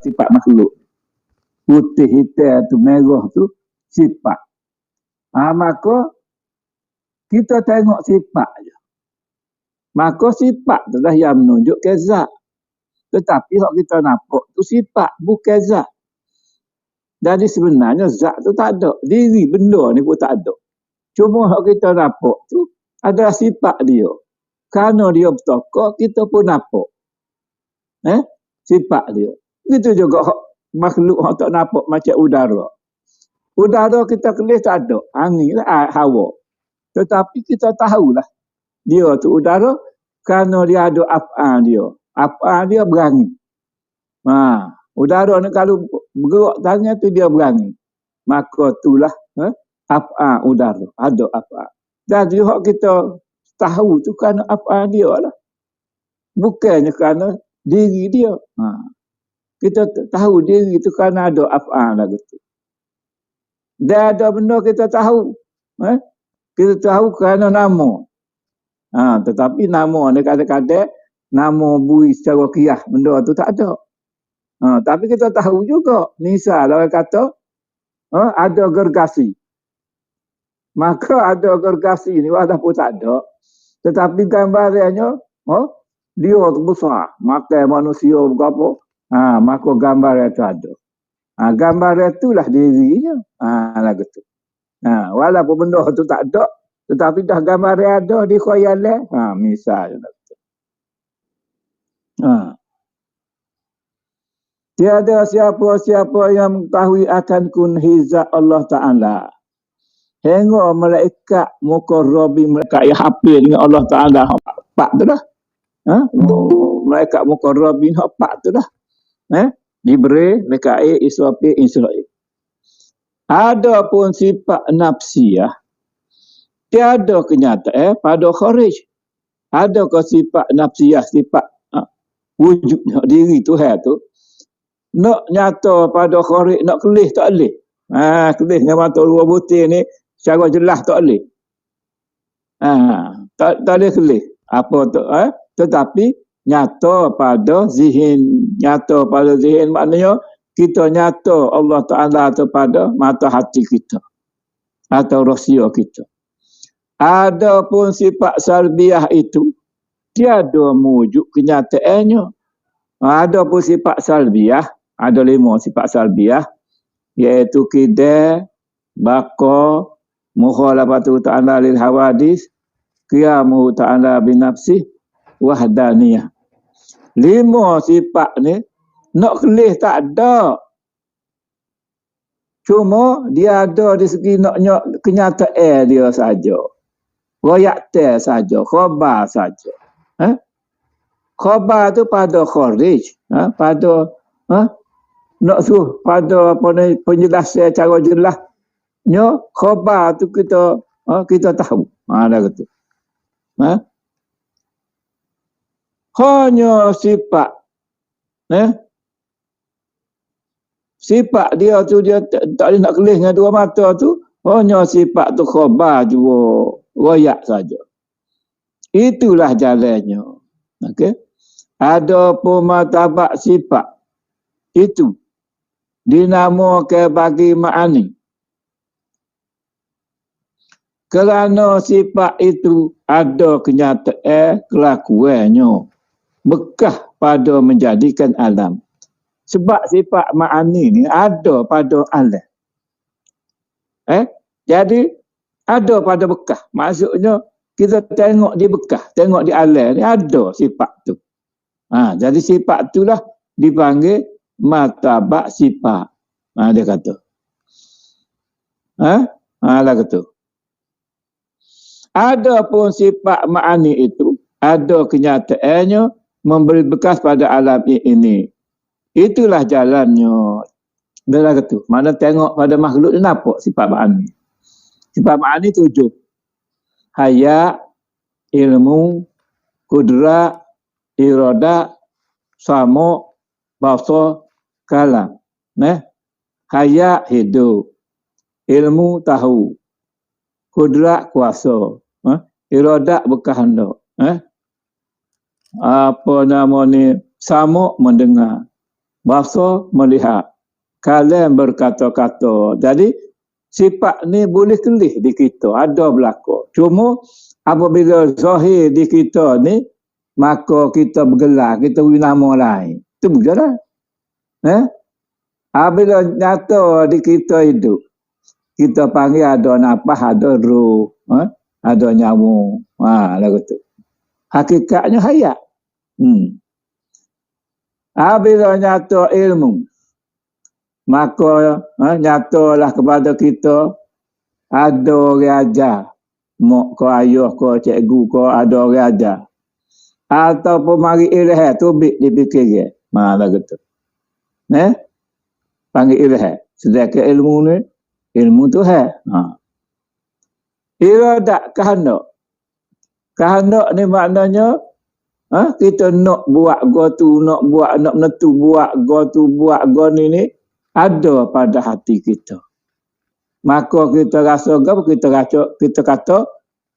Sifat makhluk. Putih hitam tu merah tu sifat. Maka kita tengok sifat je. Maka sifat tu lah yang menunjuk ke zat. Tetapi hak kita nampak tu sifat bukan zat. Jadi sebenarnya zat tu tak ada. Diri benda ni pun tak ada. Cuma hak kita nampak tu adalah sifat dia. Kerana dia bertokak, kita pun nampak. Sifat dia. Begitu juga hak makhluk hak tak nampak macam udara. Udara kita kelih tak ada. Angin lah, hawa. Tetapi kita tahulah dia tu udara kerana dia ada af'al dia. Af'al dia berangin. Udara ni kalau bergerak tangan tu dia berangin. Maka itulah af'al udara. Ada af'al. Jadi hak kita tahu tu kerana af'al dia lah. Bukannya kerana diri dia. Kita tahu diri tu kerana ada af'al lah gitu. Dan ada benda kita tahu. Kita tahu kerana nama. Tetapi nama ni kadang-kadang nama bui secara kiyah benda tu tak ada. Tapi kita tahu juga. Misal orang kata ada gergasi. Maka ada gergasi ni walaupun tak ada. Tetapi gambarannya dia tu besar. Makan manusia berapa. Maka gambar itu ada. Gambar itulah dirinya. Lah gitu. Walaupun benda tu tak ada, tetapi dah gambar ada di khayalan. Misalnya. Tiada siapa-siapa yang mengetahui akan kunhizat Allah Ta'ala. Hingga malaikat mukarrabin, malaikat yang hafil dengan Allah Ta'ala. Pak tu dah. Malaikat mukarrabin pak tu dah. Jibril, Mikail, Israfil, Israel. Ada pun sifat nafsiyah. Tiada kenyataan pada kharij. Adakah sifat nafsiyah, sifat wujud diri Tuhan tu. Nak nyata pada kharij, nak kelih tak boleh. Kelih dengan mata dua butir ni secara jelas tak boleh. Tak boleh kelih. Apa tu? Tetapi nyata pada zihin. Nyata pada zihin maknanya kita nyata Allah Ta'ala tu pada mata hati kita. Atau rahsia kita. Ada pun sifat salbiah itu tiada wujud kenyataannya. Ada pun sifat salbiah. Ada 5 sifat salbiah. Iaitu kidal, baqa, mukhalafatu ta'ala lil hawadis, qiyamu ta'ala binafsih, wahdaniyah. 5 sifat ni nak kelih tak ada. Cuma dia ada di segi nak kenyataan dia saja. Royakta saja, khabar saja. Khabar tu pada kharij, pada nak suruh pada apa ni penjelasan cara jelasnya khabar tu kita tahu. Dah gitu. Hanya sifat sifat dia tu dia tak boleh nak kelih dengan dua mata tu. Hanya sifat tu khabar juga royak saja. Itulah jalannya. Okey. Ada pun martabat sifat itu dinamakan bagi ma'ani. Kerana sifat itu ada kenyataan kelakuannya. Bekah pada menjadikan alam. Sebab sifat ma'ani ni ada pada alam. Jadi ada pada bekah. Maksudnya kita tengok di bekah, tengok di alam ni ada sifat tu. Jadi sifat itulah dipanggil martabat sifat. Dia kata. Lah kata. Ada pun sifat ma'ani itu ada kenyataannya memberi bekas pada alam ini. Itulah jalannya. Dia kata. Mana tengok pada makhluk dia nampak sifat ma'ani. Sifat ma'ani 7. Hayat, ilmu, kudrat, iradat, sama, basar, kalam. Hayat hidup. Ilmu tahu. Kudrat kuasa. iradat berkehendak. Apa nama ni? Samuk mendengar, basar melihat, kalam berkata-kata. Jadi sifat ni boleh kelih di kita, ada berlaku. Cuma apabila zahir di kita ni, maka kita bergelar, kita beri nama lain. Itu betul. Apabila nyata di kita hidup, kita panggil ada nafas, ada ruh, ada nyawa. Lagu tu. Hakikatnya hayat. Apabila nyata ilmu, maka nyatalah kepada kita ada orang ajar. Mak ke ayah ke cikgu ke ada orang ajar. Ataupun mari ilham tubik dipikir. Lagu tu. Panggil ilham. Sedangkan ilmu ni, ilmu Tuhan. Iradat kehendak. Kehendak ni maknanya kita nak buat go nak menentu buat go ni ada pada hati kita. Maka kita rasa kita kata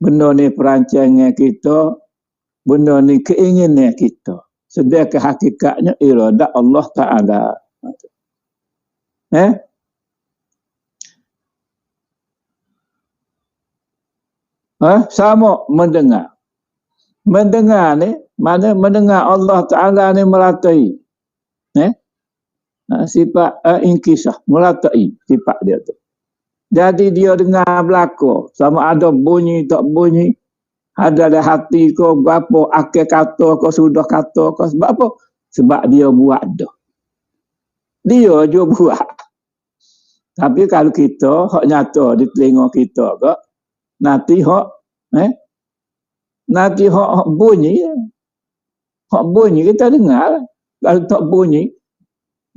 benda ni perancangan kita, benda ni keinginan kita. Sedangkan hakikatnya iradat Allah Ta'ala. Sama mendengar. Mendengar ni, mana mendengar Allah Ta'ala ni meratai. Sifat inkisah, meratai sifat dia tu. Jadi dia dengar belaka, sama ada bunyi tak bunyi, ada dalam hati kau berapa akhir kata kau sudah kata kau, sebab apa? Sebab dia buat dah. Dia je buat. Tapi kalau kita hak nyata di telinga kita ke, nanti hak bunyi. Hak bunyi kita dengar. Kalau tak bunyi,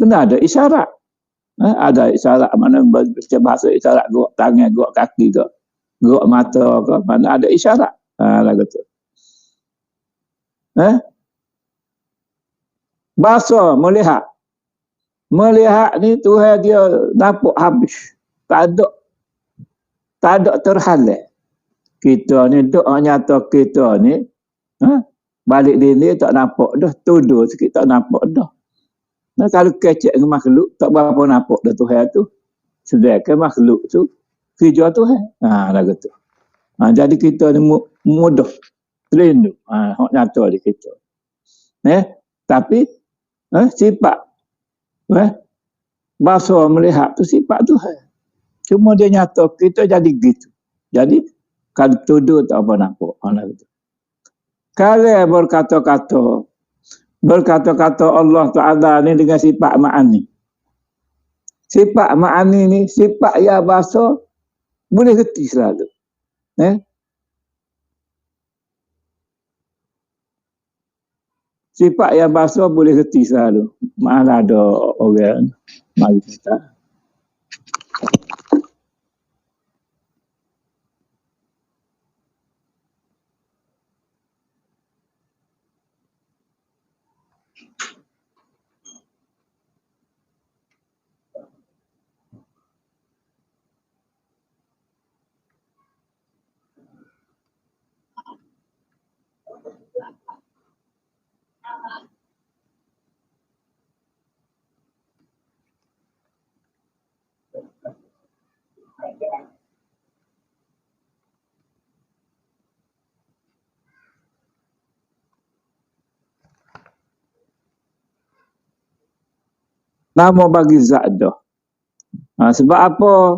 kena ada isyarat. Ada isyarat mana baca bahasa isyarat, gerak tangan, gerak kaki ke, gerak mata ke, mana ada isyarat. Lagu tu. Bahasa melihat. Melihat ni Tuhan dia nampak habis. Tak ada terhalang. Kita ni duk nyata kita ni balik dini tak nampak dah, tuduh sikit tak nampak dah. Kalau kecek dengan makhluk tak berapa nampak dah Tuhan tu. Sedangkan makhluk tu kerja Tuhan. Lagu tu. Jadi kita ni mudah terlindung. Hak nyata di kita. Tapi sifat bahasa melihat tu sifat Tuhan. Cuma dia nyata kita jadi gitu. Jadi kalau tuduh tak apa nampak. Kalau berkata-kata Allah Ta'ala ni dengan sifat ma'ani. Sifat ma'ani ni sifat yang bahasa boleh reti selalu. Sifat yang bahasa boleh reti selalu. Mana ada orang mari kita. Nama bagi zat dah. Sebab apa?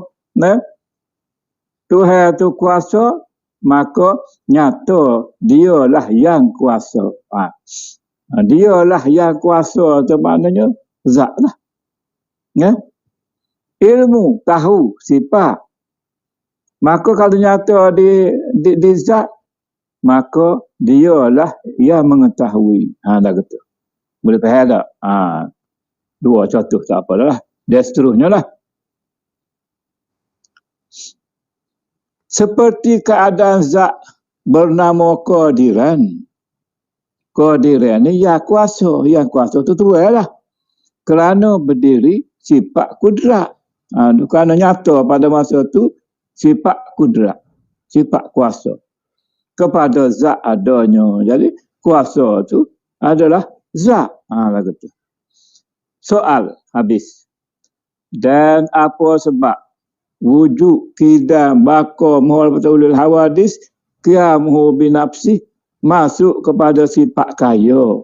Tuhan tu kuasa, maka nyata dialah yang kuasa. Dialah yang kuasa tu maknanya zat lah. Ilmu, tahu, sifat. Maka kalau nyata di zat, maka dialah yang mengetahui. Dah kata. Boleh faham tak? Dua contoh tak apalah. Dia seterusnya lah. Seperti keadaan zat bernama kehadiran. Kehadiran ni ya kuasa. Yang kuasa tu Tuhan lah. Kerana berdiri sifat kudrat. Kerana nyata pada masa tu sifat kudrat. Sifat kuasa. kepada zat adanya. Jadi kuasa tu adalah zat. Lagu tu. Soal habis. Dan apa sebab wujud kidam baka muhal betul hawadis qiyamuhu binafsi masuk kepada sifat kaya.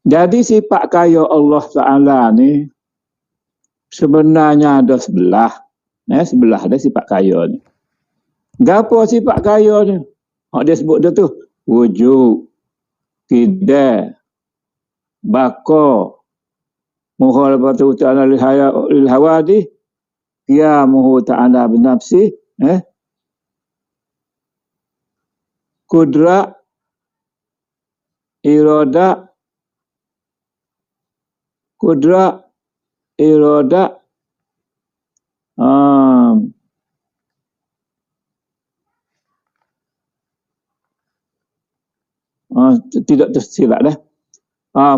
Jadi sifat kaya Allah Ta'ala ni sebenarnya ada sebelah. Sebelah ada sifat kaya ni. Gapo sifat kaya ni? Dia sebut dia tu. Wujud, kidam, baka, muhal betul ta'ala lil hawadis qiyamuhu ta'ala binafsi, kudrat, iradat, tidak tersilap dah.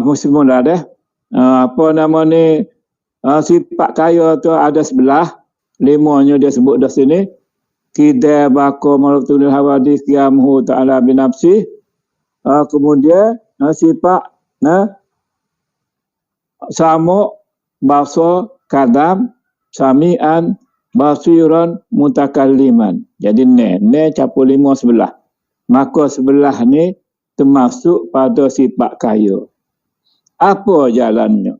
Mesti mula dah. Apa nama ni? Sifat kaya tu ada sebelah. 5-nya dia sebut dah sini. Kidam baka malatul hawadis qiyamuhu ta'ala binafsi. Kemudian sifat samuk, basar, kadam, sami'an, basiran, mutakalliman. Jadi ne campur 5 sebelah. Maka sebelah ni termasuk pada sifat kaya. Apa jalannya?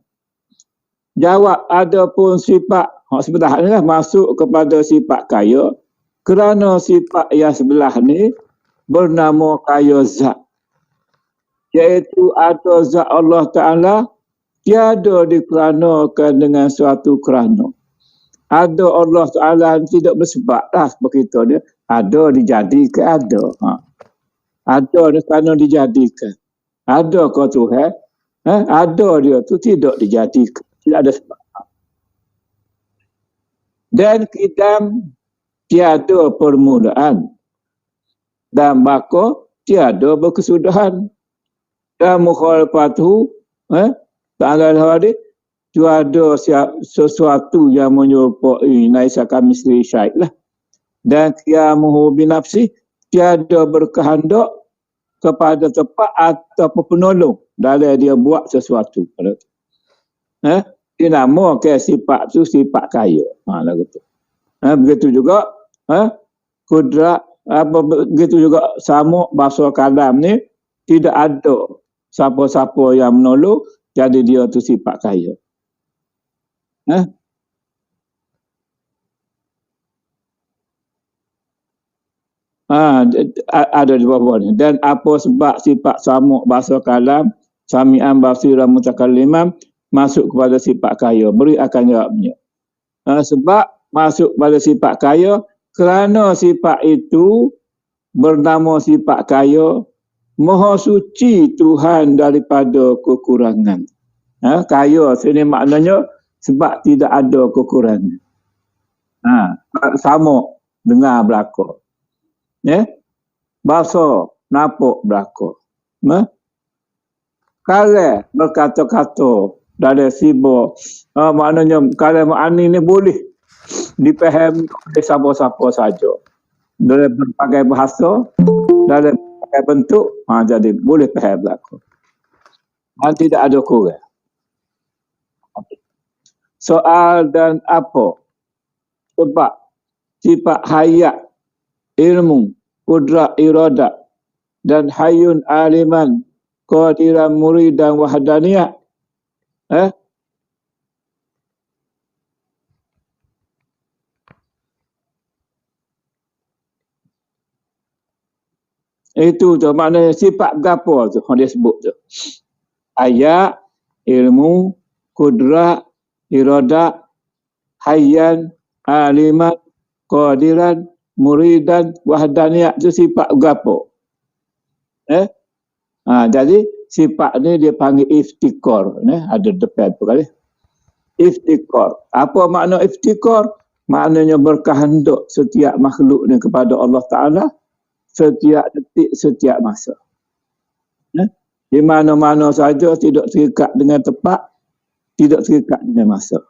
Jawab, ada pun sifat sebelah ni lah masuk kepada sifat kaya kerana sifat yang sebelah ni bernama kaya zat. Iaitu ada zat Allah Ta'ala tiada dikeranakan dengan suatu kerana. Ada Allah Ta'ala tidak bersebab lah begitu dia. Ada dijadikan ada. Ada kerana dijadikan. Ada kau Tuhan. Ada dia tu tidak dijadikan. Tidak ada sebab. Dan kidam tiada permulaan. Dan baka tiada berkesudahan. Dan mukhalafatu ta'ala al-hawadis tiada sesuatu yang menyerupai naisa kamisli syait lah. Dan qiyamuhu binafsi tiada berkehendak kepada tempat atau penolong dalam dia buat sesuatu. Dinamakan sifat tu sifat kaya. Lagu tu. Begitu juga kudrat, begitu juga samuk, basar, kalam ni tidak ada siapa-siapa yang menolong, jadi dia tu sifat kaya. Ada di bawah ni. Dan apa sebab sifat samuk, basar, kalam, sami'an, basiran, mutakalliman masuk kepada sifat kaya? Beri akan jawabnya. Sebab masuk pada sifat kaya kerana sifat itu bernama sifat kaya, maha suci Tuhan daripada kekurangan. Kaya sini maknanya sebab tidak ada kekurangan. Samuk dengar belaka. Basar nampak belaka. Kalau berkata-kata dari sibuk, maknanya kalau makni ni boleh dipahami oleh siapa-siapa saja. Dari berbagai bahasa, dari berbagai bentuk, jadi boleh faham belaka. Dan tidak ada kurang. Soal dan apa? Sebab sifat hayat, ilmu, kudrat, iradat, dan hayyun aliman, qadiran muridan wahdaniyah. Itu tu maknanya sifat gapo tu dia sebut tu. Ayat, ilmu, kudrat, iradat, hayyan, aliman, qadiran, muridan, wahdaniyah tu sifat gapo. Jadi sifat ni dia panggil iftikar. Ada depan tu kali. Iftikar. Apa makna iftikar? Maknanya berkehendak setiap makhluk ni kepada Allah Ta'ala setiap detik, setiap masa. Di mana-mana saja, tidak terikat dengan tempat, tidak terikat dengan masa.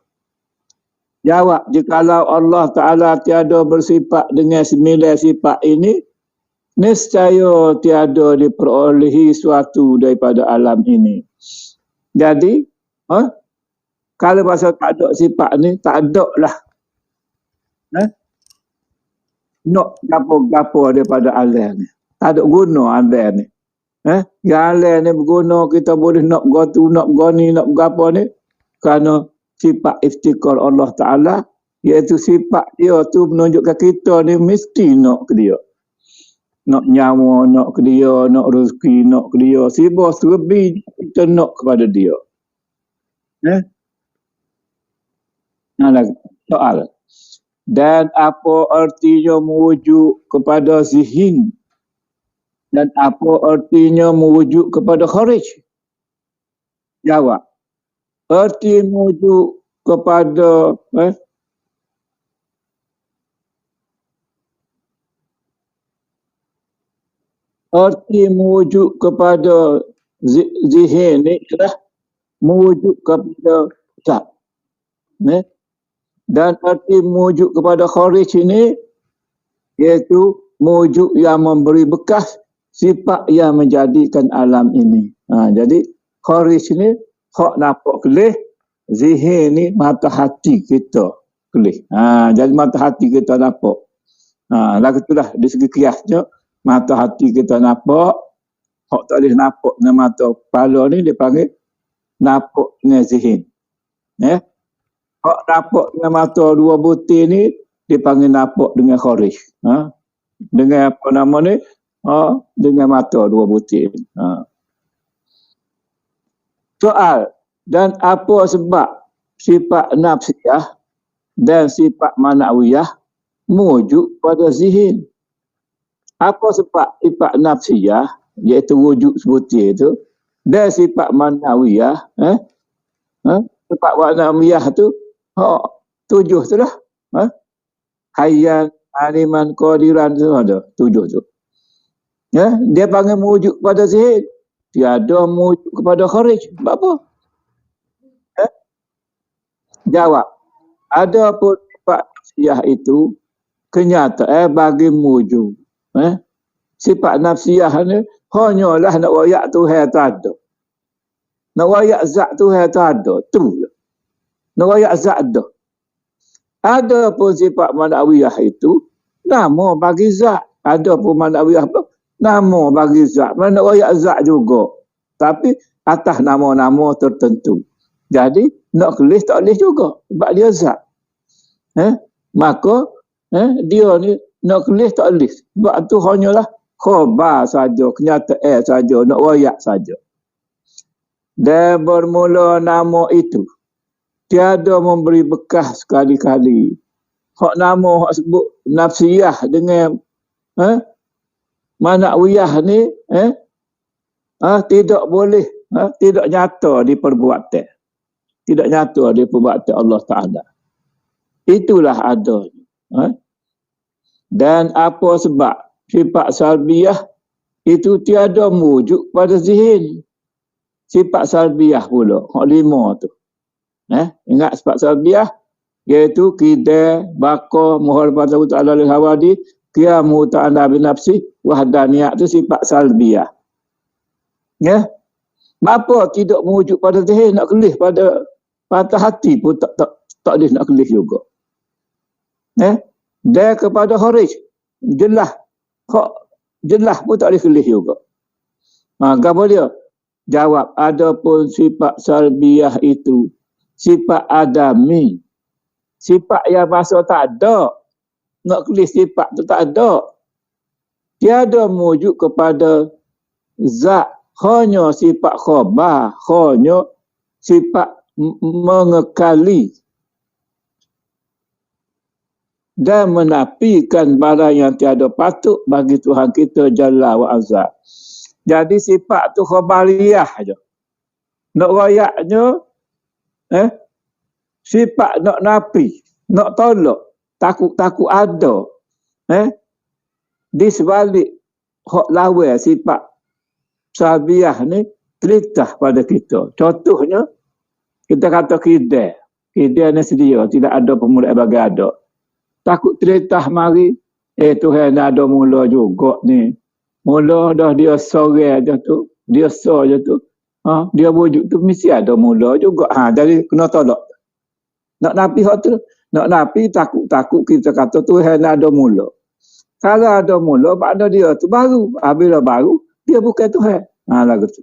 Jawab, jikalau Allah Ta'ala tiada bersifat dengan 9 sifat ini, nescaya tiada diperolehi suatu daripada alam ini. Jadi, kalau masa tak ada sifat ni, tak ada lah nak gapo-gapo daripada alam ni. Tak ada guna alam ni. Yang alam ni berguna, kita boleh nak gotu, nak goni, nak gapo ni, kerana sifat iftikar Allah Ta'ala, iaitu sifat dia tu menunjukkan kita ni mesti nak ke dia. Nak nyawa, nak ke dia, nak rezeki, nak ke dia. Sibah serbi kita nak kepada dia. Nah, soal. Dan apa artinya merujuk kepada zihin? Dan apa artinya merujuk kepada kharij? Jawab. Arti merujuk kepada arti merujuk kepada zihin ni adalah merujuk kepada zat. Dan arti merujuk kepada kharij ini iaitu merujuk yang memberi bekas sifat yang menjadikan alam ini. Jadi kharij ni hak nampak kelih, zihin ni mata hati kita kelih. Jadi mata hati kita nampak. Lagu itulah di segi kiasnya, mata hati kita nampak, hak tak boleh nampak dengan mata kepala ni dia panggil nampak dengan zihin. Hak nampak dengan mata dua butir ni dipanggil nampak dengan kharij. Dengan apa nama ni? Dengan mata dua butir. Soal, dan apa sebab sifat nafsiyah dan sifat ma'nawiyah merujuk pada zihin? Apa sebab sifat nafsiyah, iaitu wujud sebutir itu, dan sifat ma'nawiyah, sifat ma'nawiyah tu, 7 tu lah. Hayyan, aliman, qadiran tu ada 7 tu. Dia panggil merujuk pada zihin. Tiada merujuk kepada kharij. Sebab apa? Jawab. Ada pun sifat nafsiyah itu kenyataan bagi merujuk. Sifat nafsiyah ni hanyalah nak wayak Tuhan tak ada. Nak wayak zat Tuhan tak ada. Tu. Nak wayak zat ada. Ada pun sifat ma'nawiyah itu nama bagi zat. Ada pun ma'nawiyah apa? Nama bagi zat. Mana wayak zat juga. Tapi atas nama-nama tertentu. Jadi nak kelih tak kelih juga. Sebab dia zat. Maka dia ni nak kelih tak kelih. Sebab tu hanyalah khabar saja, kenyataan saja, nak wayak saja. Dan bermula nama itu tiada memberi bekas sekali-kali. Hak nama hak sebut nafsiyah dengan ma'nawiyah ni tidak boleh, tidak nyata di perbuatan. Tidak nyata di perbuatan Allah Ta'ala. Itulah adanya. Dan apa sebab sifat salbiyah itu tiada merujuk pada zihin. Sifat salbiyah pula, hak 5 tu. Ingat sifat salbiyah, iaitu kida, baka, muharabatu ta'ala lil-hawadi, qiyamu ta'ala binafsi, wahdaniyah, itu sifat salbiyah. Apa tidak merujuk pada zihin, nak kelih pada patah hati pun tak boleh nak kelih juga. Dan kepada kharij, jelas pun tak boleh kelih juga. Apa dia? Jawab, adapun sifat salbiyah itu sifat adami. Sifat yang masa tak ada. Nak kelih sifat tu tak ada. Tiada merujuk kepada zat. Hanya sifat khabar. Hanya sifat mengekali. Dan menafikan barang yang tiada patut bagi Tuhan kita Jalla wa Azza. Jadi sifat tu khabariyah aja. Nak rayaknya sifat nak nafi, nak tolak, takut ada. Di sebalik hak lawan sifat salbiah ni terletak pada kita. Contohnya, kita kata kidal. Kidal ni sedia, tidak ada pemulihan bagi ada. Takut terletak mari, Tuhan ada mula juga ni. Mula dah dia sore je tu, dia so je tu. Dia wujud tu mesti ada mula juga. Jadi kena tolak. Nak napi hak tu, nak napi takut-takut kita kata Tuhan ada mula. Kalau ada mula, makna dia tu baru. Bila baru, dia bukan Tuhan. Lagu tu.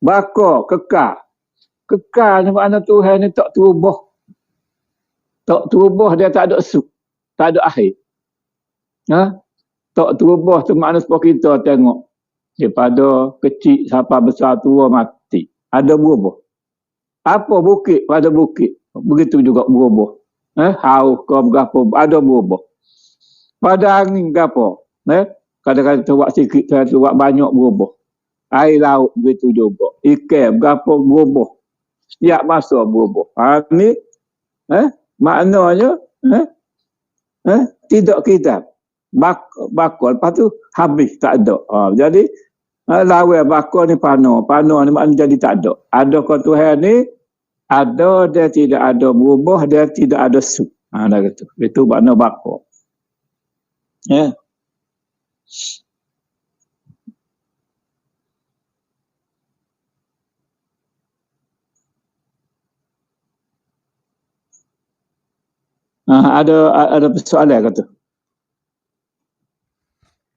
Baka, kekal. Kekal ni makna Tuhan ni tak terubah. Tak terubah, dia tak ada suk. Tak ada akhir. Tak terubah tu makna sebab kita tengok. Daripada kecil sampai besar tua mati. Ada berubah. Apa bukit pada bukit. Begitu juga berubah. Hauh ke berapa, ada berubah. Pada angin ke apa. Kadang-kadang tu buat sikit, tu buat banyak berubah. Air laut begitu juga. Ikan berapa berubah. Setiap masa berubah. Ni maknanya tidak kita. Bakal, lepas tu habis, tak ada. Jadi, lawan bakal ni pano. Pano ni maknanya jadi tak ada. Adakah Tuhan ni? Ada, dia tidak ada berubah, dia tidak ada su. Dah gitu. Itu makna bakal. Ada persoalan kata.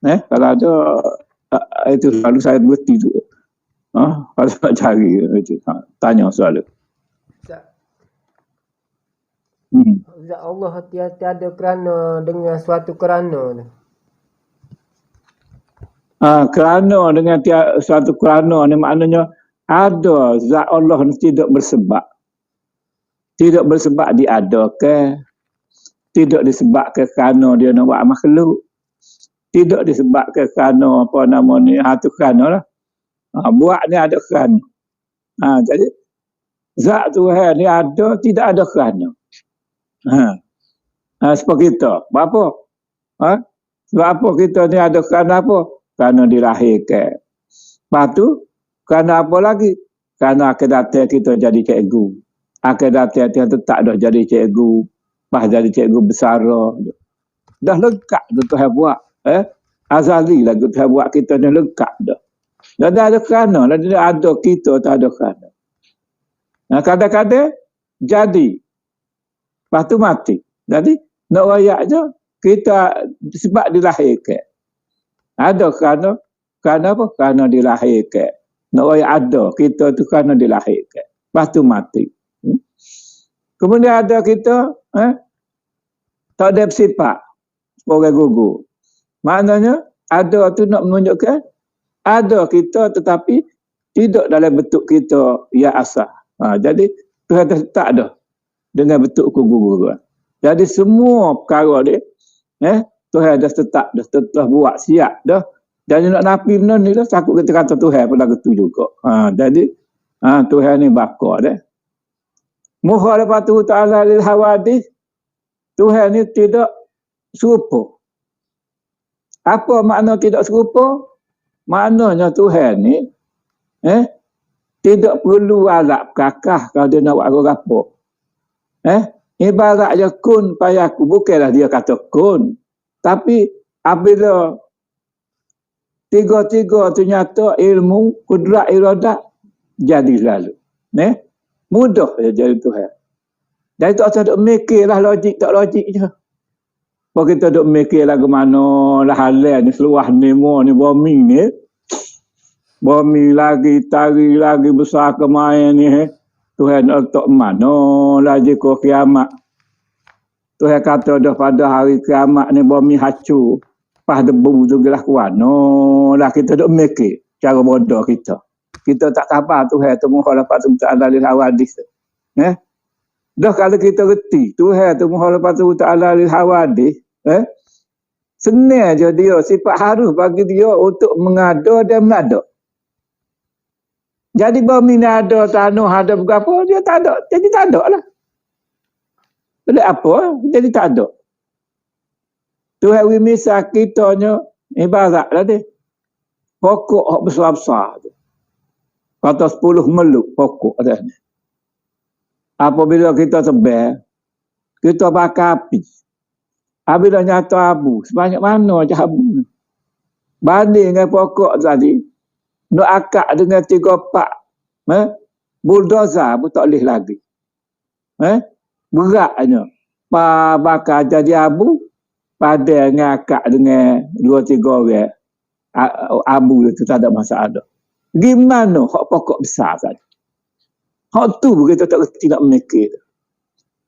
Kalau ada itu selalu saya berhenti tu. Kalau nak cari itu tanya soalan. Zat Allah tiada kerana dengan suatu kerana tu. Kerana dengan suatu kerana ni maknanya ada zat Allah ni tidak bersebab. Tidak bersebab diadakan. Tidak disebabkan kerana dia nak buat makhluk. Tidak disebabkan kerana apa nama ni. Tu kerana lah. Buat ni ada kerana. Jadi zat Tuhan ni ada, tidak ada kerana. Sebab kita. Apa? Sebab apa kita ni ada kerana apa? Kerana dilahirkan. Lepas tu, kerana apa lagi? Kerana akan datang kita jadi cikgu. Akan datang kita tak ada jadi cikgu. Pas jadi cikgu besar. Dah lengkap tu Tuhan buat. Azali lah Tuhan buat kita ni lengkap dah. Dah ada kerana. Dah ada kita tak ada kerana. Kadang-kadang jadi. Lepas tu mati. Jadi nak rayak je. Kita sebab dilahirkan. Ada kerana. Kerana apa? Kerana dilahirkan. Nak rayak ada. Kita tu kerana dilahirkan. Lepas tu mati. Kemudian ada kita. Tak ada bersifat. Orang gugur. Maknanya ada tu nak menunjukkan. Ada kita tetapi tidak dalam bentuk kita yang asal. Jadi Tuhan tak ada. Dengan bentuk gugur. Jadi semua perkara dia, Tuhan dah tetap buat siap dah. Jadi nak nafi benda ni dah, takut kita kata Tuhan pun lagu tu juga. Jadi Tuhan ni bakar dah. Mukhalafatu ta'ala lil hawadith. Tuhan ni tidak serupa. Apa makna tidak serupa? Maknanya Tuhan ni tidak perlu alat kakah kalau dia nak buat apa. Ibarat je kun payaku. Bukanlah dia kata kun. Tapi apabila tiga-tiga tu nyata ilmu, kudrat, iradat, jadi lalu. Mudah je jadi Tuhan. Dan tak usah duk mikirlah logik tak logik je. Kalau kita duk mikir lagu mana lah halal ni seluah ni bumi ni. Bumi lagi, tari lagi besar kemain ni. Tuhan letak mana lagi ke kiamat. Tuhan kata dah pada hari kiamat ni bumi hancur. Pas debu tu gelah kuano lah kita duk mikir cara bodoh kita. Kita tak sabar Tuhan tu mukhalafatu ta'ala lil hawadith. Dah kalau kita reti Tuhan tu mukhalafatu ta'ala lil hawadith, senang je dia sifat harus bagi dia untuk mengada dan menada. Jadi bumi ni ada, tanah ada berapa, dia tak ada. Jadi tak ada lah. Boleh apa? Jadi tak ada. Tuhan misal kitanya Ibarat lah dia. Pokok hak besar-besar tu. Kata 10 meluk pokok ada. Apabila kita tebal, kita bakar api. Apabila nyata abu, sebanyak mana je abu. Banding dengan pokok tadi, nak akak dengan 3-4 bulldozer pun tak boleh lagi. Beratnya. Bakar jadi abu, pada dengan akak dengan 2-3 orang. Abu itu tak ada masalah. Gimana hak pokok besar tadi? Hak tu kita tak reti nak mikir.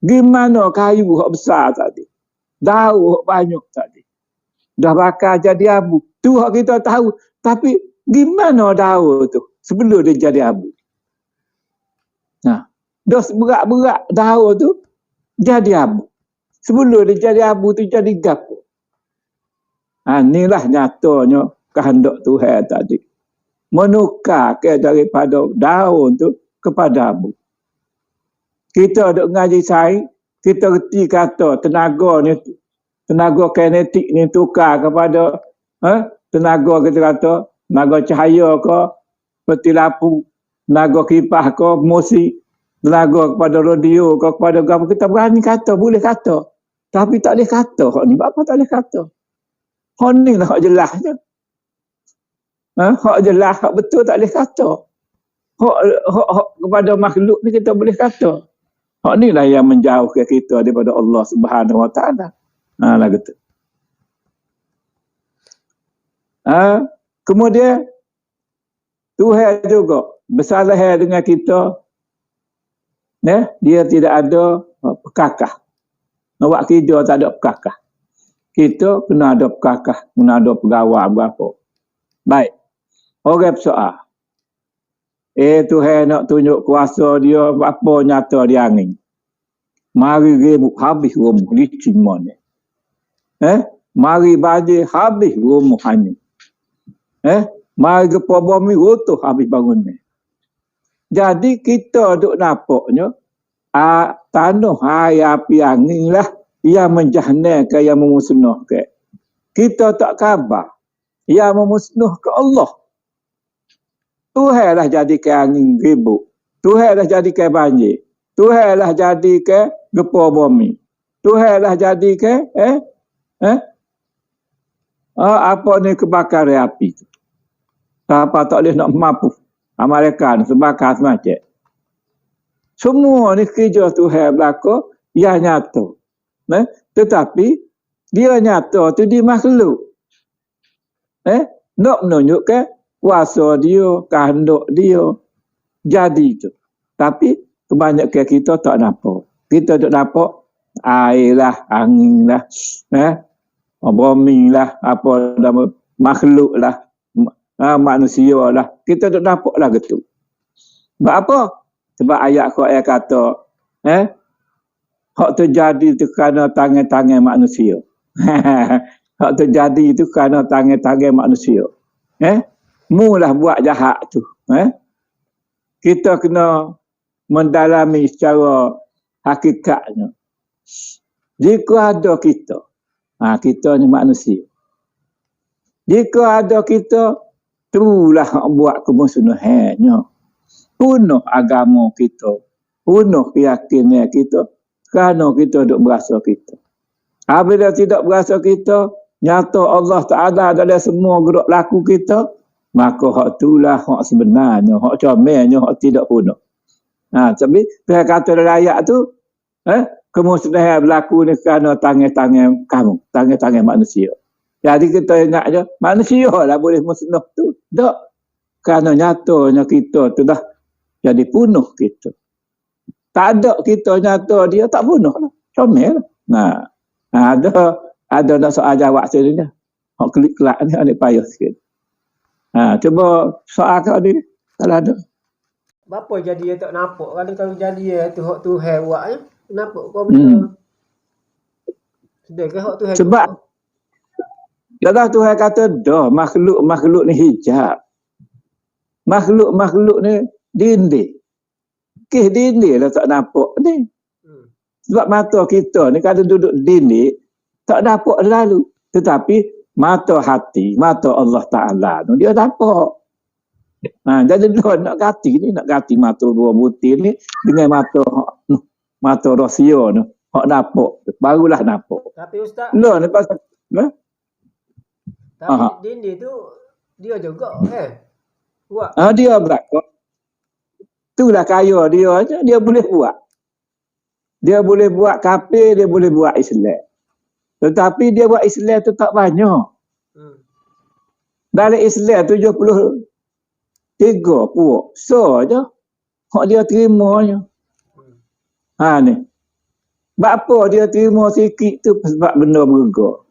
Gimana kayu hak besar tadi? Daun hak banyak tadi. Dah bakar jadi abu. Tu hak kita tahu. Tapi gimana daun tu sebelum dia jadi abu? Nah, dah berat-berat daun tu jadi abu. Sebelum dia jadi abu tu jadi gapo. Inilah nyatanya kehendak Tuhan tadi. Menukar daripada daun tu kepada abu. Kita duk ngaji sains, kita reti kata tenaga kinetik ni tukar kepada tenaga kita kata tenaga cahaya ke, seperti lampu, tenaga kipas ke, musik, tenaga kepada radio ke, kepada apa. Kita berani kata, boleh kata. Tapi tak boleh kata. Hak ni apa tak boleh kata? Hak ni lah hak jelas je. Hak jelas, hak betul tak boleh kata. Hak kepada makhluk ni kita boleh kata. Hak ni lah yang menjauhkan kita daripada Allah Subhanahu Wa Taala. Lah gitu. Kemudian Tuhan juga bersalah dengan kita. Dia tidak ada pekakah. Awak kerja tak ada pekakah. Kita kena ada pekakah, kena ada pegawai berapa. Baik. Orang bersoal. Tuhan nak tunjuk kuasa dia, apa nyata dia angin. Mari remuk habis rumah licin mana. Mari banjir habis rumah hanya. Mari gempa bumi runtuh habis bangunan. Jadi kita duk nampaknya tanah, air, api, angin lah yang menjahnakan, yang memusnahkan. Kita tak khabar yang memusnahkan Allah. Tuhan lah jadikan angin ribut. Tuhan lah jadikan banjir. Tuhan lah jadikan gempa bumi. Tuhan lah jadikan apa ni kebakaran api tu. Siapa tak boleh nak mampu. Mereka ni sebakar semacam. Semua ni kerja Tuhan berlaku yang nyata. Tetapi dia nyata tu di makhluk. Nak menunjukkan kuasa dia, kehendak dia. Jadi tu. Tapi kebanyakan kita tak nampak. Kita tak nampak air lah, angin lah, bumi lah, apa nama, makhluk lah, manusia lah. Kita tak nampak lah gitu. Sebab apa? Sebab ayat Quran kata, hak terjadi tu kerana tangan-tangan manusia. Hak terjadi tu kerana tangan-tangan manusia. Mulah buat jahat tu. Kita kena mendalami secara hakikatnya. Jika ada kita, kita ni manusia. Jika ada kita, itulah buat kemusnahannya. Punuh agama kita, punuh keyakinan kita, kerana kita duk berasa kita. Apabila tidak berasa kita, nyata Allah Ta'ala adalah semua gerak laku kita, maka hak itulah hak sebenarnya, hak comelnya, hak tidak punuh. Tapi dia kata dalam ayat tu, kemusnahan berlaku ni kerana tangan-tangan kamu, tangan-tangan manusia. Jadi kita ingat je, manusia lah boleh musnah tu. Tak. Kerana nyatanya kita tu dah jadi punuh kita. Tak ada kita nyata dia tak punuh lah. Comel lah. Ada nak soal jawab sini dah. Hak klik-kelak ni ada payah sikit. Cuba soal kau ni kalau ada. Bapa jadi dia tak nampak kalau jadi dia tu hak Tuhan buat ya. Nampak kau benda. Sedekah hak Tuhan. Sebab yalah Tuhan kata dah makhluk ni hijab. Makhluk ni dinding. Dinding lah tak nampak ni. Sebab mata kita ni kalau duduk dinding tak nampak lalu. Tetapi mata hati, mata Allah Ta'ala tu dia nampak. Jadi dia nak ganti mata dua butir ni dengan mata rahsia tu. Hak nampak, barulah nampak. Tapi Ustaz, Lah ni pasal tapi dinding tu dia juga buat. Dia belakang. Itulah kaya dia aja, dia boleh buat. Dia boleh buat kafir, dia boleh buat Islam. Tetapi dia buat Islam tu tak banyak. Dari Islam 73 puak. So je. Hak dia terima je. Ni. Sebab apa dia terima sikit tu sebab benda bergerak.